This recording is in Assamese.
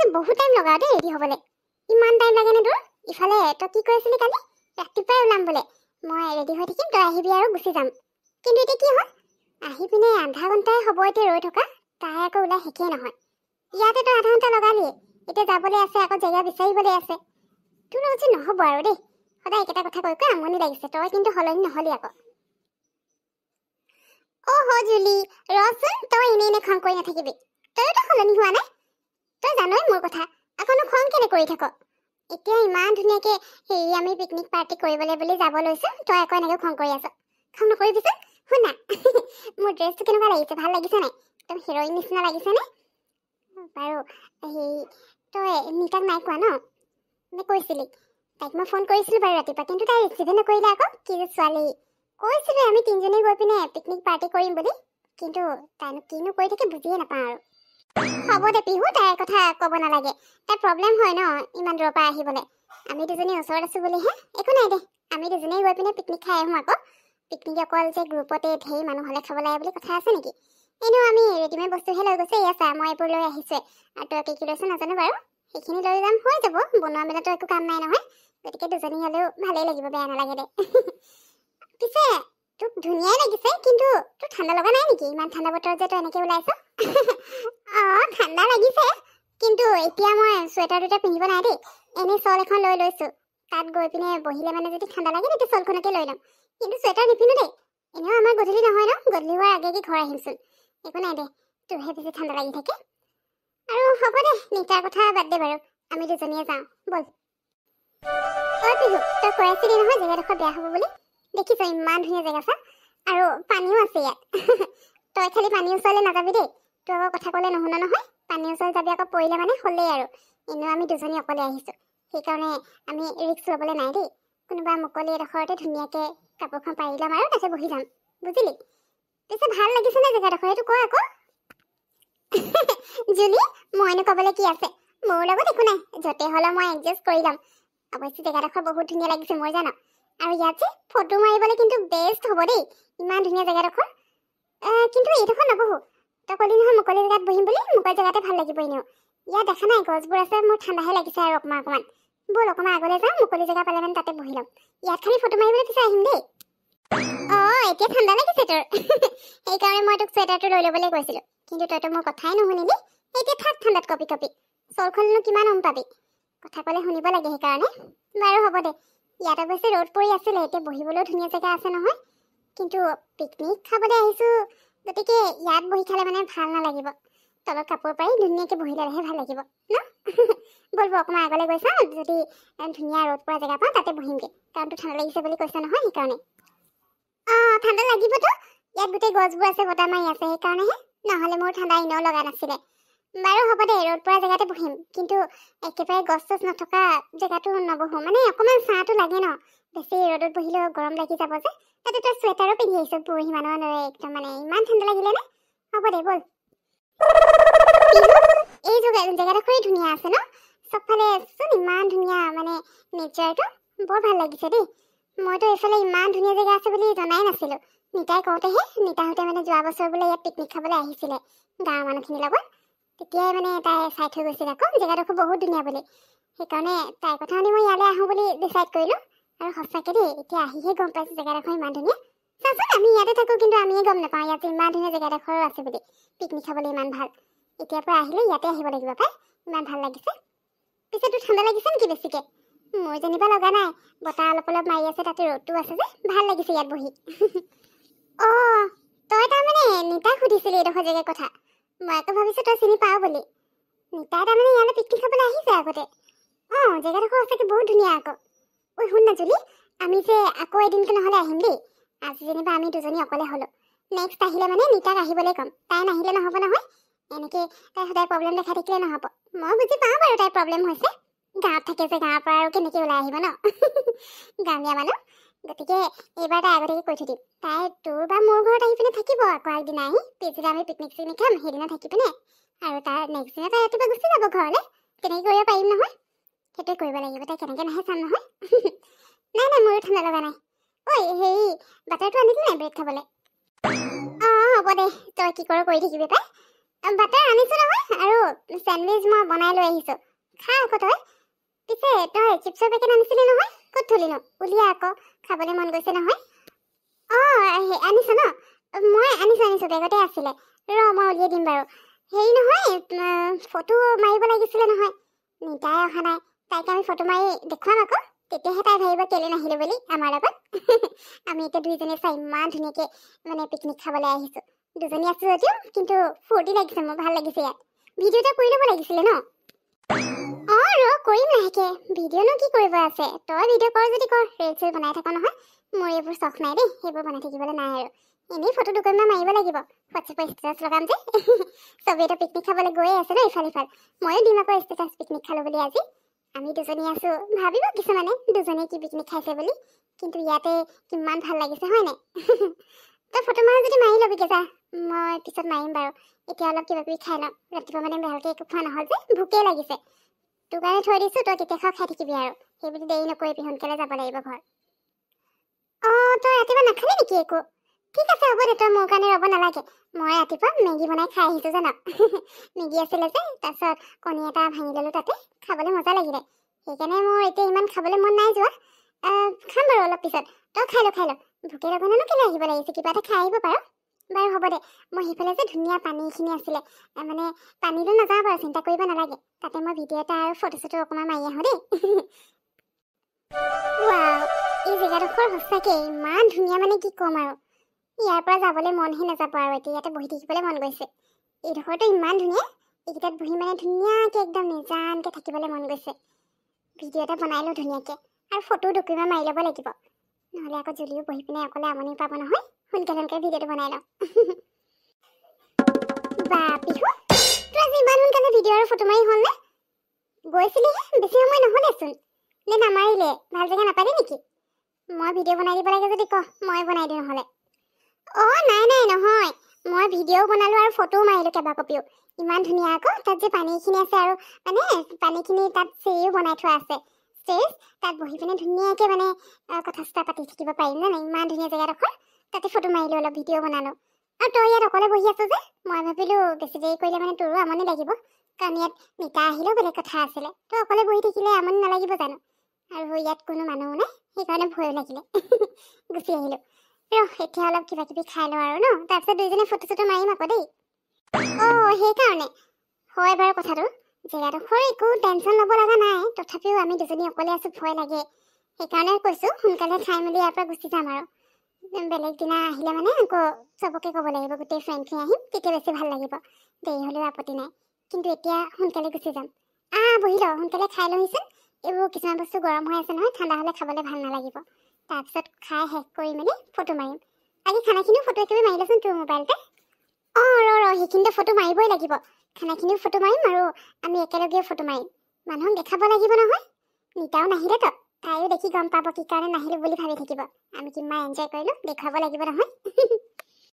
আজি বহুত টাইম লগাও দেই ৰেডি হ'বলৈ। ইমান টাইম লাগে নে তোৰ? ইফালে তই কি কৈ আছিলি কালি? ৰাতিপুৱাই ওলাম বোলে। মই ৰেডি হৈ থাকিম, তই আহিবি আৰু গুচি যাম। কিন্তু এতিয়া কি হ'ল? আহি পিনে আধা ঘণ্টাই হ'ব এতিয়া ৰৈ থকা, তাই আকৌ ওলাই শেষেই নহয়। ইয়াতে তই আধা ঘণ্টা লগালিয়ে, এতিয়া যাবলৈ আছে, আকৌ জেগা বিচাৰিবলৈ আছে। তোৰ লগত যে নহ'ব আৰু দেই। সদায় একেটা কথা কৈ কৈ আমনি লাগিছে। তই কিন্তু সলনি নহ'লি আকৌ। অ' জুলি, ৰচোন, তই এনে খং কৰি নাথাকিবি। তইতো সলনি হোৱা নাই। তই জানই মোৰ কথা, আকৌনো খং কেলে কৰি থাক? এতিয়া ইমান ধুনীয়াকে আমি পিকনিক পাৰ্টি কৰিবলৈ বুলি যাব লৈছো, তই আকৌ এনেকৈ খং কৰি আছ। খং নকৰিবিচোন। শুনা, মোৰ ড্ৰেছটো কেনেকুৱা লাগিছে? ভাল লাগিছে নাই? একদম হিৰ'ইন নিচিনা লাগিছে নে? বাৰু তই নিতাক নাই কোৱা ন? নে কৈছিলি? তাইক মই ফোন কৰিছিলো বাৰু ৰাতিপুৱা, কিন্তু তাই ৰিচিভে নকৰিলে আকৌ। কি যে ছোৱালী। কৈছিলো আমি তিনিজনী গৈ পিনে পিকনিক পাৰ্টি কৰিম বুলি, কিন্তু তাইনো কিনো কৰি থাকে বুজিয়ে নাপাওঁ আৰু। হ'ব দে পিহু, তাইৰ কথা ক'ব নালাগে। তাইৰ প্ৰব্লেম হয় ন ইমান দূৰৰ পৰা আহিবলৈ। আমি দুজনী ওচৰত আছো বুলিহে। একো নাই দে, আমি দুজনীয়ে গৈ পিনে পিকনিক খাই আহোঁ আকৌ। পিকনিক অকল যে গ্ৰুপতে ঢেৰ মানুহ হ'লে খাব লাগে বুলি কথা আছে নেকি? এনেও আমি ৰেডিমেড বস্তুহে লৈ গৈছো। এয়া চা, মই এইবোৰ লৈ আহিছোৱে। আৰু তই কি কি লৈছো নাজানো বাৰু। সেইখিনি লৈ যাম, হৈ যাব। বনোৱা মেলাতো একো কাম নাই নহয়। গতিকে দুজনী হ'লেও ভালেই লাগিব, বেয়া নালাগে দে। পিছে তোক ধুনীয়াই লাগিছে, কিন্তু তোৰ ঠাণ্ডা লগা নাই নেকি? ইমান ঠাণ্ডা বতৰত যে তই এনেকে ওলাইছ। ঠাণ্ডা লাগিছে, কিন্তু এতিয়া মই চুৱেটাৰ দুটা পিন্ধিব নাই দেই। এনেই শ্বল এখন লৈ লৈছো। তাত গৈ পিনে বহিলে মানে যদি ঠাণ্ডা লাগে তেতিয়া শ্বলখনকে লৈ ল'ম। কিন্তু চুৱেটাৰ নিপিন্ধো দেই। এনেও আমাৰ গধূলি নহয় ন, গধূলি হোৱাৰ আগে ঘৰ আহিমচোন। একো নাই দে, তোৰহে বেছি ঠাণ্ডা লাগি থাকে। আৰু হ'ব দে, নিতাৰ কথা বাদ দে বাৰু। আমি দুজনীয়ে যাওঁ, ব'ল। অ' পিহু, তই কৈ আছিলি নহয় জেগাডোখৰ বেয়া হ'ব বুলি। দেখিছ ইমান ধুনীয়া জেগা চা, আৰু পানীও আছে ইয়াত। তই খালি পানীৰ ওচৰলৈ নাযাবি দেই। তোৰ আকৌ কথা ক'লে নুশুন নহয়। পানীৰ ওচৰত যাবি আকৌ, পৰিলে মানে হ'লেই আৰু। এনেও আমি দুজনী অকলে আহিছো, সেইকাৰণে আমি ৰিস্ক ল'বলৈ নাই দেই। কোনোবা মুকলি এডোখৰতে ধুনীয়াকে কাপোৰখন পাৰি ল'ম আৰু তাতে বহি যাম, বুজিলি? পিছে ভাল লাগিছে নে জেগাডোখৰ? এইটো ক আকৌ। জুলি, মইনো ক'বলৈ কি আছে? মোৰ লগত একো নাই, য'তে হ'লেও মই এডজাষ্ট কৰি ল'ম। অৱশ্যে জেগাডোখৰ বহুত ধুনীয়া লাগিছে মই জানো। আৰু ইয়াত যে ফটো মাৰিবলৈ কিন্তু বেষ্ট হ'ব দেই। ইমান ধুনীয়া জেগাডোখৰ। কিন্তু এইডোখৰ নবহো। তই ক'লি নহয় মুকলি জেগাত বহিম বুলি, মুকলি জেগাতে ভাল লাগিব এনেও। ইয়াত দেখা নাই গছবোৰ আছে, মোৰ ঠাণ্ডাহে লাগিছে আৰু অকণমান। ব'ল অকণমান আগলৈ যাওঁ, মুকলি জেগা পালে মানে তাতে বহি ল'ম। ইয়াত খালি ফটো মাৰিবলৈ পিছে আহিম দেই। এতিয়া ঠাণ্ডা লাগিছে তোৰ। সেইকাৰণে মই তোক চুৱেটাৰটো লৈ ল'বলৈ কৈছিলো, কিন্তু তইতো মোৰ কথাই নুশুনিলি। এতিয়া থাক ঠাণ্ডাত কঁপি কঁপি। শ্বলখননো কিমান পাবি? কথা ক'লে শুনিব লাগে সেইকাৰণে। বাৰু হ'ব দে। ইয়াত অৱশ্যে ৰ'দ পৰি আছিলে, এতিয়া বহিবলৈও ধুনীয়া জেগা আছে নহয়। কিন্তু পিকনিক খাবলৈ আহিছো, গতিকে ইয়াত বহি খালে মানে ভাল নালাগিব। তলত কাপোৰ পাৰি ধুনীয়াকৈ বহি ল'লেহে ভাল লাগিব ন? ব'লব অকণমান আগলৈ গৈ চাওঁ, যদি ধুনীয়া ৰ'দ পৰা জেগা পাওঁ তাতে বহিমগৈ। কাৰণ তোৰ ঠাণ্ডা লাগিছে বুলি কৈছে নহয়, সেইকাৰণে। ঠাণ্ডা লাগিবতো। ইয়াত গোটেই গছবোৰ আছে, বতাহ মাৰি আছে, সেইকাৰণেহে। নহ'লে মোৰ ঠাণ্ডা এনেও লগা নাছিলে। বাৰু হ'ব দে, ৰ'দ পৰা জেগাতে বহিম। কিন্তু একেবাৰে গছ চছ নথকা জেগাটো নবহো, মানে অকণমান ছাঁটো লাগে ন। বেছি ৰ'দত বহিলেও গৰম লাগি যাব যে। তাতে তই চুৱেটাৰো পিন্ধি আহিছ পৰহি মানুহৰ দৰে, একদম মানে ইমান ঠাণ্ডা লাগিলে নে? হ'ব দে, ব'ল। এই জেগাডোখৰেই ধুনীয়া আছে ন? চবফালে চোন ইমান ধুনীয়া, মানে নেচাৰটো বৰ ভাল লাগিছে দেই। মইতো এইফালে ইমান ধুনীয়া জেগা আছে বুলি জনাই নাছিলো। নিতাই নিতাহঁতে মানে যোৱা বছৰ বোলে ইয়াত পিকনিক খাবলৈ আহিছিলে গাঁৱৰ মানুহখিনিৰ লগত। তেতিয়াই মানে তাই চাই থৈ গৈছিল আকৌ, জেগাডোখৰ বহুত ধুনীয়া বুলি। সেইকাৰণে তাইৰ কথা শুনি মই ইয়ালৈ আহোঁ বুলি ডিচাইড কৰিলোঁ। আৰু সঁচাকৈ দেই, এতিয়া আহিহে গম পাইছোঁ জেগাডোখৰ ইমান ধুনীয়া। চাচোন, আমি ইয়াতে থাকোঁ, কিন্তু আমিয়ে গম নাপাওঁ ইয়াত ইমান ধুনীয়া জেগাডোখৰো আছে বুলি। পিকনিক খাবলৈ ইমান ভাল। এতিয়াৰ পৰা আহিলে ইয়াতে আহিব লাগিব পাই, ইমান ভাল লাগিছে। পিছে তোৰ ঠাণ্ডা লাগিছে নেকি বেছিকৈ? মোৰ যেনিবা লগা নাই, বতাহ অলপ অলপ মাৰি আছে, তাতে ৰ'দটো আছে যে ভাল লাগিছে ইয়াত বহি। তই তাৰমানে নিতাক সুধিছিলি এইডোখৰ জেগাৰ কথা? মই আকৌ ভাবিছোঁ তই চিনি পাওঁ বুলি। নিতাই তাৰমানে ইয়ালৈ পিকনিক খাবলৈ আহিছে আগতে। জেগাডোখৰ সঁচাকৈ বহুত ধুনীয়া আকৌ। ঐ শুন না জুলি, আমি যে আকৌ এদিনকে নহ'লে আহিম দেই। আজি যেনিবা আমি দুজনী অকলে হ'লোঁ। নেক্সট আহিলে মানে নিতাক আহিবলৈ ক'ম। তাই নাহিলে নহ'ব নহয়। এনেকৈ তাই সদায় প্ৰব্লেম দেখাই থাকিলে নহ'ব। মই বুজি পাওঁ বাৰু তাইৰ প্ৰব্লেম হৈছে। গাঁৱত থাকে যে, গাঁৱৰ পৰা আৰু কেনেকৈ ওলাই আহিব ন? গাঁৱলীয়া মানুহ। গতিকে এইবাৰ তাই আগতীয়াকৈ কৈ থৈ দিম। তাই তোৰ বা মোৰ ঘৰত আহি পিনে থাকিব আকৌ আগদিনা আহি। পিছদিনা আমি পিকনিক চিকনিক খাম, সেইদিনা থাকি পিনে। আৰু তাৰ নেক্সট দিনা তাই ৰাতিপুৱা গুচি যাব ঘৰলৈ। তেনেকৈ কৰিব পাৰিম নহয়? সেইটোৱে কৰিব লাগিব। তাই কেনেকৈ নাহে চাম নহয়। নাই মোৰো ঠাণ্ডা লগা নাই। ঐ বাটাৰটো আনিলি নাই ব্ৰেড খাবলৈ? হ'ব দে, তই কি কৰ কৰি থাকিবি পাই। বাটাৰ আনিছোঁ নহয়, আৰু চেণ্ডউইচ মই বনাই লৈ আহিছোঁ, খা আকৌ তই। পিছে তই চিপছৰ পেকেট আনিছিলি নহয়, ক'ত থলি নো? উলিয়া আকৌ, খাবলৈ মন গৈছে নহয়। আনিছ ন? মই আনিছোঁ, বেগতে আছিলে। মই উলিয়াই দিম বাৰু। হেৰি নহয়, ফটো মাৰিব লাগিছিলে নহয়। নিতাই অহা নাই, তাইক আমি ফটো মাৰি দেখুৱাম আকৌ, তেতিয়াহে তাই ভাবিব কেলে নাহিলো বুলি আমাৰ লগত। আমি এতিয়া দুইজনীয়ে চাই ইমান ধুনীয়াকৈ মানে পিকনিক খাবলৈ আহিছোঁ। দুজনী আছোঁ যদিও কিন্তু ফূৰ্তি লাগিছে, মোৰ ভাল লাগিছে ইয়াত। ভিডিঅ' এটা কৰি ল'ব লাগিছিলে ন? কৰিম লাহেকে। ভিডিঅ'নো কি কৰিব আছে, তই ভিডিঅ' কৰ যদি কৰ, ৰিল চিল বনাই থাক নহয়। মোৰ এইবোৰ চখ নাই দেই, সেইবোৰ বনাই থাকিবলৈ নাই আৰু। এনেই ফটো দুকপীমান মাৰিব লাগিব, হোৱাটছএপৰ ষ্টেটাছ লগাম যে। চবেইতো পিকনিক খাবলৈ গৈয়ে আছে ন ইফাল সিফাল, ময়ো দিম আকৌ ষ্টেটাছ পিকনিক খালো বুলি আজি। আমি দুজনী আছো, ভাবিব কিছুমানে দুজনীয়ে কি পিকনিক খাইছে বুলি, কিন্তু ইয়াতে কিমান ভাল লাগিছে হয় নাই? তই ফটো মাৰা যদি মাৰি ল'বিগে যা, মই পিছত মাৰিম বাৰু। এতিয়া অলপ কিবা কিবি খাই লওঁ, ৰাতিপুৱা মানে ভালকৈ একো খোৱা নহ'ল যে, ভোকেই লাগিছে। তোৰ কাৰণে থৈ দিছোঁ, তই তেতিয়া খাই থাকিবি আৰু। সেইবুলি দেৰি নকৰিবি, সোনকালে যাব লাগিব ঘৰ। তই ৰাতিপুৱা নাখালি নেকি একো? ঠিক আছে হ'ব দে, তই মোৰ কাৰণে ৰ'ব নালাগে। মই ৰাতিপুৱা মেগী বনাই খাই আহিছোঁ জান। মেগী আছিলে যে, তাৰপিছত কণী এটা ভাঙি ল'লোঁ তাতে, খাবলৈ মজা লাগিলে। সেইকাৰণে মোৰ এতিয়া ইমান খাবলৈ মন নাই যোৱা। খাম বাৰু অলপ পিছত। তই খাই ল। ভোকে লগা নানো কেলৈ আহিব লাগিছে, কিবা এটা খাই আহিব পাৰ। বাৰু হ'ব দে, মই সেইফালে যে ধুনীয়া পানীখিনি আছিলে, মানে পানীলৈ নাযাওঁ বাৰু, চিন্তা কৰিব নালাগে। তাতে মই ভিডিঅ' এটা আৰু ফটো চটো অকণমান মাৰি আহোঁ দেই। ৱাও, এই জেগাডোখৰ সঁচাকৈ ইমান ধুনীয়া, মানে কি ক'ম আৰু। ইয়াৰ পৰা যাবলৈ মনহে নাযাব আৰু, এতিয়া ইয়াতে বহি থাকিবলৈ মন গৈছে। এইডোখৰটো ইমান ধুনীয়া, এইকেইটাত বহি মানে ধুনীয়াকৈ একদম নিজানকৈ থাকিবলৈ মন গৈছে। ভিডিঅ' এটা বনাই লওঁ ধুনীয়াকৈ, আৰু ফটো দুকপিমান মাৰি ল'ব লাগিব, নহ'লে আকৌ জুলিও বহি পিনে অকলে আমনি পাব নহয়। সোনকালে ভিডিঅ'টো বনাই লওঁ। বা পিহু, তোৰ আজি ইমান সোনকালে ভিডিঅ' আৰু ফটো মাৰি হ'লনে? গৈছিলিহে, বেছি সময় নহ'লেচোন। নে নামাৰিলে, ভাল জেগা নাপালি নেকি? মই ভিডিঅ' বনাই দিব লাগে যদি ক, মই বনাই দিওঁ নহ'লে। নাই নহয়, মই ভিডিঅ'ও বনালোঁ আৰু ফটোও মাৰিলোঁ কেইবাকপিও। ইমান ধুনীয়া আকৌ, তাত যে পানীখিনি আছে, আৰু মানে পানীখিনি তাত চিৰিও বনাই থোৱা আছে, ষ্টেজ। তাত বহি পিনে ধুনীয়াকৈ মানে কথা চথা পাতি থাকিব পাৰিম জানো, ইমান ধুনীয়া জেগাডোখৰ। তাতে ফটো মাৰিলোঁ, অলপ ভিডিঅ' বনালোঁ। আৰু তই ইয়াত অকলে বহি আছ যে, মই ভাবিলোঁ বেছি দেৰি কৰিলে মানে তোৰো আমনি লাগিব, কাৰণ ইয়াত নিতা আহিলেও বেলেগ কথা আছিলে। তই অকলে বহি থাকিলে আমনি নালাগিব জানো? আৰু ইয়াত কোনো মানুহো নাই, সেইকাৰণে ভয়ো লাগিলে। গুচি আহিলোঁ। এতিয়া অলপ কিবা কিবি খাই লওঁ আৰু ন, তাৰপিছত দুইজনে ফটো চটো মাৰিম আকৌ দেই। সেইকাৰণে হয় বাৰু কথাটো, জেগাডোখৰ একো টেনশ্যন ল'ব লগা নাই, তথাপিও আমি দুজনী অকলে আছোঁ, ভয় লাগে। সেইকাৰণে কৈছোঁ সোনকালে খাই মেলি ইয়াৰ পৰা গুচি যাম আৰু। বেলেগ দিনা আহিলে মানে আকৌ চবকে ক'ব লাগিব, গোটেই ফ্ৰেণ্ডখিনি আহিম, তেতিয়া বেছি ভাল লাগিব। দেৰি হ'লেও আপত্তি নাই, কিন্তু এতিয়া সোনকালে গুচি যাম। বহি লওঁ, সোনকালে খাই লওঁহিচোন। এইবোৰ কিছুমান বস্তু গৰম হৈ আছে নহয়, ঠাণ্ডা হ'লে খাবলৈ ভাল নালাগিব। তাৰপিছত খাই শেষ কৰি মেলি ফটো মাৰিম। আজি খানাখিনিও ফটো একেবাৰে মাৰি ল'চোন তোৰ মোবাইলতে। সেইখিনিতে ফটো মাৰিবই লাগিব। খানাখিনিও ফটো মাৰিম আৰু আমি একেলগেও ফটো মাৰিম। মানুহক দেখাব লাগিব নহয়। নিতাও নাহিলেতো, তাইও দেখি গম পাব কি কাৰণে নাহিলোঁ বুলি ভাবি থাকিব। আমি কিমান এনজয় কৰিলোঁ, দেখুৱাব লাগিব নহয়।